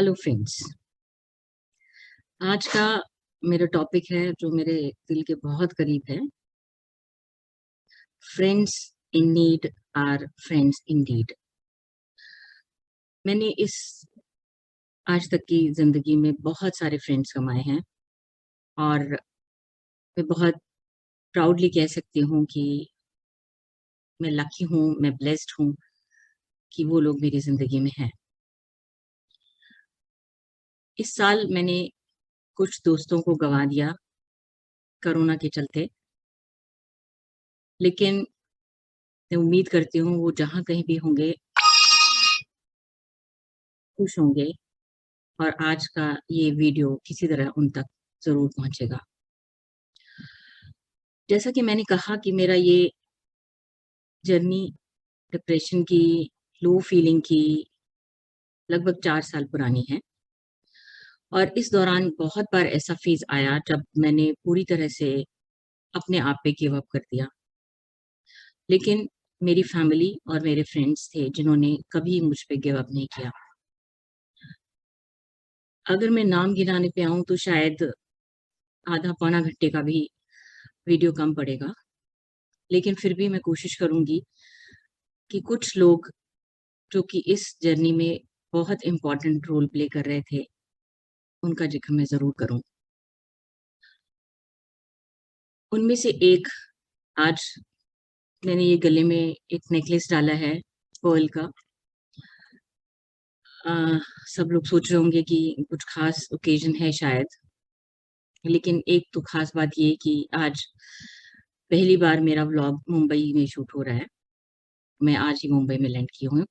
Hello friends. आज का मेरा टॉपिक है जो मेरे दिल के बहुत करीब है। Friends in need are friends indeed. मैंने इस आज तक की जिंदगी में बहुत सारे फ्रेंड्स कमाए हैं और मैं बहुत प्राउडली कह सकती हूँ कि मैं लकी हूँ, मैं ब्लेस्ड हूँ कि वो लोग मेरी जिंदगी में हैं। इस साल मैंने कुछ दोस्तों को गंवा दिया कोरोना के चलते, लेकिन मैं उम्मीद करती हूँ वो जहाँ कहीं भी होंगे खुश होंगे और आज का ये वीडियो किसी तरह उन तक ज़रूर पहुँचेगा। जैसा कि मैंने कहा कि मेरा ये जर्नी डिप्रेशन की, लो फीलिंग की लगभग 4 साल पुरानी है और इस दौरान बहुत बार ऐसा फ़ेज़ आया जब मैंने पूरी तरह से अपने आप पे गिव अप कर दिया। लेकिन मेरी फैमिली और मेरे फ्रेंड्स थे जिन्होंने कभी मुझ पे गिव अप नहीं किया। अगर मैं नाम गिनाने पे आऊँ तो शायद आधा पौना घंटे का भी वीडियो कम पड़ेगा। लेकिन फिर भी मैं कोशिश करूँगी कि कुछ लोग जो कि इस जर्नी में बहुत इम्पोर्टेंट रोल प्ले कर रहे थे, उनका ज़िक्र मैं ज़रूर करूँ। उनमें से एक, आज मैंने ये गले में एक नेकलेस डाला है पर्ल का। अ, सब लोग सोच रहे होंगे कि कुछ ख़ास ओकेज़न है शायद, लेकिन एक तो ख़ास बात ये कि आज पहली बार मेरा व्लॉग मुंबई में शूट हो रहा है। मैं आज ही मुंबई में लैंड की हूँ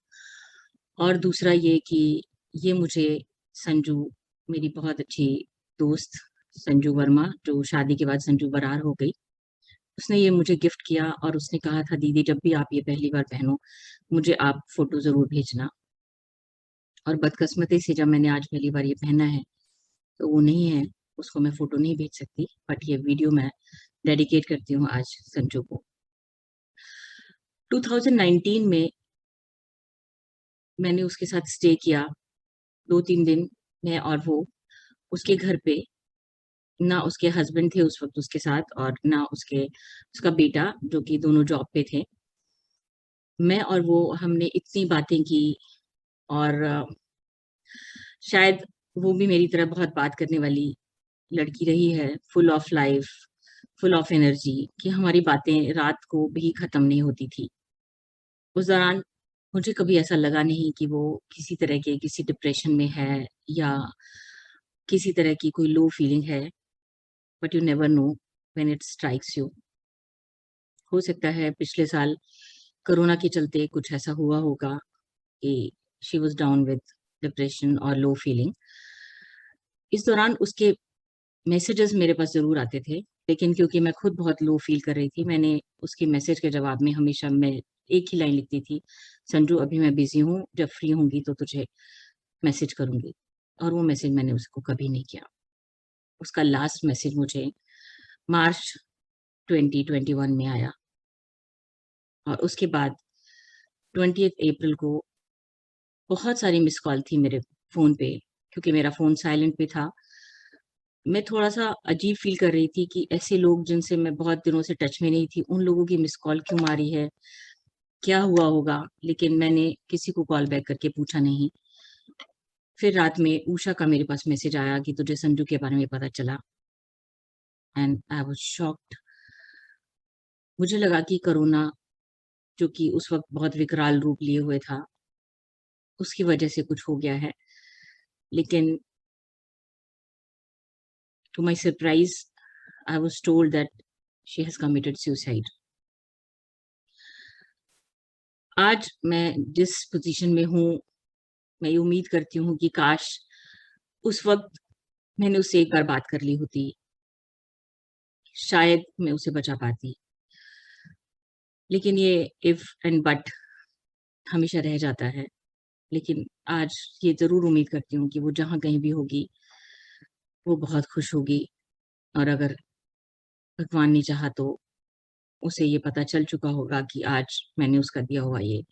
और दूसरा ये कि ये मुझे संजू, मेरी बहुत अच्छी दोस्त संजू वर्मा, जो शादी के बाद संजू बरार हो गई, उसने ये मुझे गिफ्ट किया और उसने कहा था, दीदी जब भी आप ये पहली बार पहनो, मुझे आप फ़ोटो ज़रूर भेजना। और बदकिस्मती से जब मैंने आज पहली बार ये पहना है, तो वो नहीं है, उसको मैं फ़ोटो नहीं भेज सकती, बट ये वीडियो मैं डेडिकेट करती हूँ आज संजू को। 2019 में मैंने उसके साथ स्टे किया 2-3 दिन, मैं और वो उसके घर पे। ना उसके हस्बैंड थे उस वक़्त उसके साथ और ना उसका बेटा, जो कि दोनों जॉब पे थे। मैं और वो हमने इतनी बातें की और शायद वो भी मेरी तरह बहुत बात करने वाली लड़की रही है, full of life, full of energy, कि हमारी बातें रात को भी ख़त्म नहीं होती थी। उस दौरान मुझे कभी ऐसा लगा नहीं कि वो किसी तरह के किसी डिप्रेशन में है या किसी तरह की कोई लो फीलिंग है, but you never know when it strikes you. हो सकता है पिछले साल कोरोना के चलते कुछ ऐसा हुआ होगा कि she was down with depression और लो फीलिंग। इस दौरान उसके मैसेजेस मेरे पास ज़रूर आते थे, लेकिन क्योंकि मैं खुद बहुत लो फ़ील कर रही थी, मैंने उसके मैसेज के जवाब में हमेशा मैं एक ही लाइन लिखती थी, "संजू अभी मैं बिज़ी हूँ, जब फ्री होंगी तो तुझे मैसेज करूँगी।" और वो मैसेज मैंने उसको कभी नहीं किया। उसका लास्ट मैसेज मुझे मार्च 2021 में आया और उसके बाद 20th अप्रैल को बहुत सारी मिस्ड कॉल थी मेरे फ़ोन पे, क्योंकि मेरा फ़ोन साइलेंट पे था। मैं थोड़ा-सा अजीब फ़ील कर रही थी कि ऐसे लोग जिनसे मैं बहुत दिनों से टच में नहीं थी, उन लोगों की मिस्ड कॉल क्यों आ रही है? क्या हुआ होगा? लेकिन मैंने किसी को कॉल बैक करके पूछा नहीं। फिर रात में उषा का मेरे पास मैसेज आया कि तुझे संजू के बारे में पता चला, एंड आई वाज़ शॉक्ड। मुझे लगा कि कोरोना, जो कि उस वक़्त बहुत विकराल रूप लिए हुए था, उसकी वजह से कुछ हो गया है। लेकिन to my surprise I was told that she has committed suicide. आज मैं जिस पोज़ीशन में हूँ, मैं ये उम्मीद करती हूँ कि काश उस वक़्त मैंने उससे एक बार बात कर ली होती, शायद मैं उसे बचा पाती। लेकिन ये इफ एंड बट हमेशा रह जाता है। लेकिन आज ये ज़रूर उम्मीद करती हूँ कि वो जहाँ कहीं भी होगी, वो बहुत खुश होगी और अगर भगवान ने चाहा तो उसे ये पता चल चुका होगा कि आज मैंने उसका दिया हुआ ये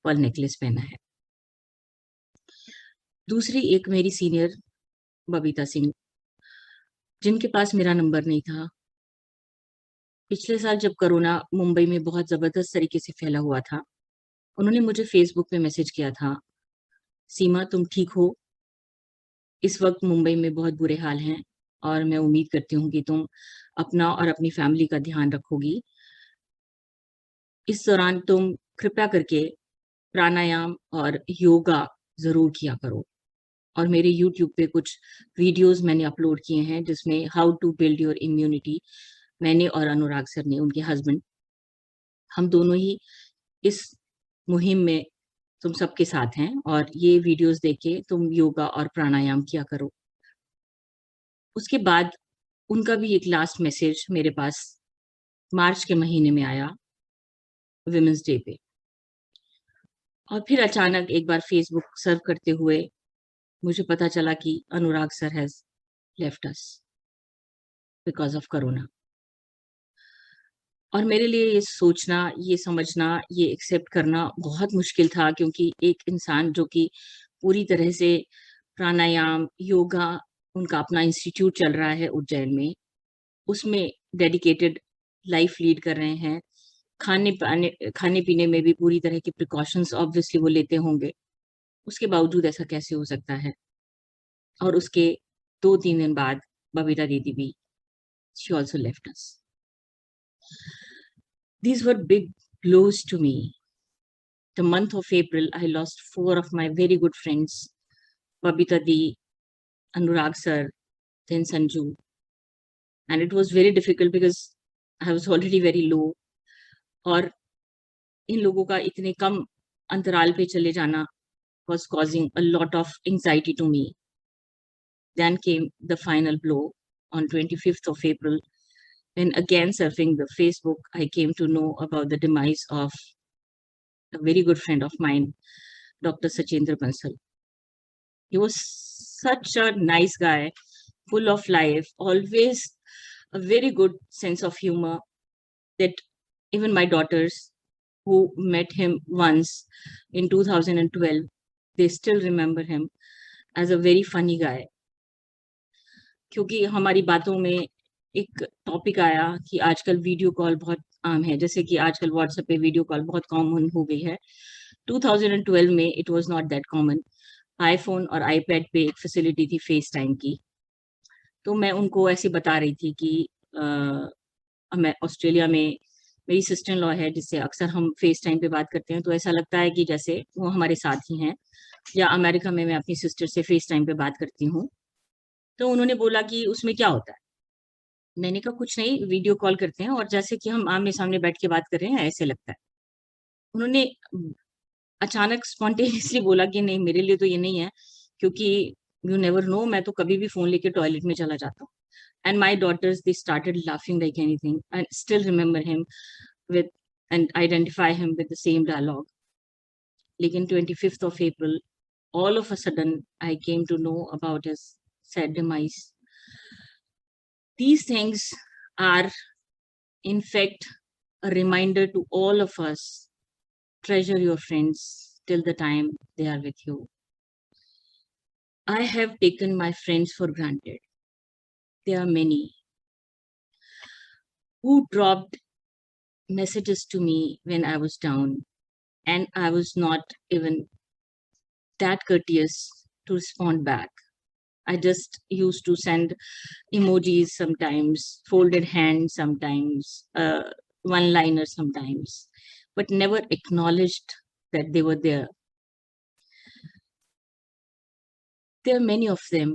पर्ल नेकलेस पहना है। दूसरी एक मेरी सीनियर बबीता सिंह, जिनके पास मेरा नंबर नहीं था। पिछले साल जब कोरोना मुंबई में बहुत ज़बरदस्त तरीके से फैला हुआ था, उन्होंने मुझे फ़ेसबुक पे मैसेज किया था, "सीमा तुम ठीक हो? इस वक़्त मुंबई में बहुत बुरे हाल हैं और मैं उम्मीद करती हूँ कि तुम अपना और अपनी फ़ैमिली का ध्यान रखोगी। इस दौरान तुम कृपया करके प्राणायाम और योगा ज़रूर किया करो।" और मेरे यूट्यूब पे कुछ वीडियोज़ मैंने अपलोड किए हैं जिसमें how to build your immunity, मैंने और अनुराग सर ने, उनके हस्बैंड, हम दोनों ही इस मुहिम में तुम सबके साथ हैं और ये वीडियोज़ देख के तुम योगा और प्राणायाम किया करो। उसके बाद उनका भी एक लास्ट मैसेज मेरे पास मार्च के महीने में आया, वुमेन्स डे पे। और फिर अचानक एक बार फ़ेसबुक सर्फ करते हुए मुझे पता चला कि Anurag sir has left us because of corona. और मेरे लिए ये सोचना, ये समझना, ये एक्सेप्ट करना बहुत मुश्किल था, क्योंकि एक इंसान जो कि पूरी तरह से प्राणायाम, योगा, उनका अपना इंस्टीट्यूट चल रहा है उज्जैन में, उसमें डेडिकेटेड लाइफ लीड कर रहे हैं। खाने-पीने में भी पूरी तरह के प्रिकॉशंस ऑब्वियसली वो लेते होंगे। उसके बावजूद ऐसा कैसे हो सकता है? और उसके 2-3 दिन बाद बबीता दीदी भी, she also left us. These were big blows to me. The month of April, I lost 4 of my very good friends, Babita Di, Anurag sir, then Sanju. And it was very difficult because I was already very low. और इन लोगों का इतने कम अंतराल पे चले जाना was causing a lot of anxiety to me. Then came the final blow on 25th of April, when again surfing the Facebook, I came to know about the demise of a very good friend of mine, Dr. Sachendra Bansal. He was such a nice guy, full of life, always a very good sense of humor, that even my daughters, who met him once in 2012, they still remember him as a very funny guy. क्योंकि हमारी बातों में एक topic आया कि आजकल video call बहुत आम है, जैसे कि आजकल व्हाट्सएप पे वीडियो कॉल बहुत कॉमन हो गई है। 2012 में it was not that common. IPhone और आईपैड पे एक फैसिलिटी थी फेस टाइम की। तो मैं उनको ऐसे बता रही थी कि मैं ऑस्ट्रेलिया में मेरी सिस्टर इन लॉ है, जिससे अक्सर हम फेस टाइम पे बात करते हैं, तो ऐसा लगता है कि जैसे वो हमारे साथ ही हैं। या अमेरिका में मैं अपनी सिस्टर से फेस टाइम पे बात करती हूँ। तो उन्होंने बोला कि उसमें क्या होता है? मैंने कहा कुछ नहीं, वीडियो कॉल करते हैं और जैसे कि हम आमने-सामने बैठ के बात कर रहे हैं, ऐसे लगता है। उन्होंने अचानक स्पॉन्टेनियसली बोला कि नहीं, मेरे लिए तो ये नहीं है, क्योंकि यू नेवर नो, मैं तो कभी भी फ़ोन लेके टॉयलेट में चला जाता हूँ। And my daughters, they started laughing like anything. I still remember him with and identify him with the same dialogue. लेकिन 25th of April, all of a sudden, I came to know about his sad demise. These things are, in fact, a reminder to all of us: treasure your friends till the time they are with you. I have taken my friends for granted. There are many who dropped messages to me when I was down, and I was not even that courteous to respond back. I just used to send emojis sometimes, folded hands sometimes, one-liner sometimes, but never acknowledged that they were there. There are many of them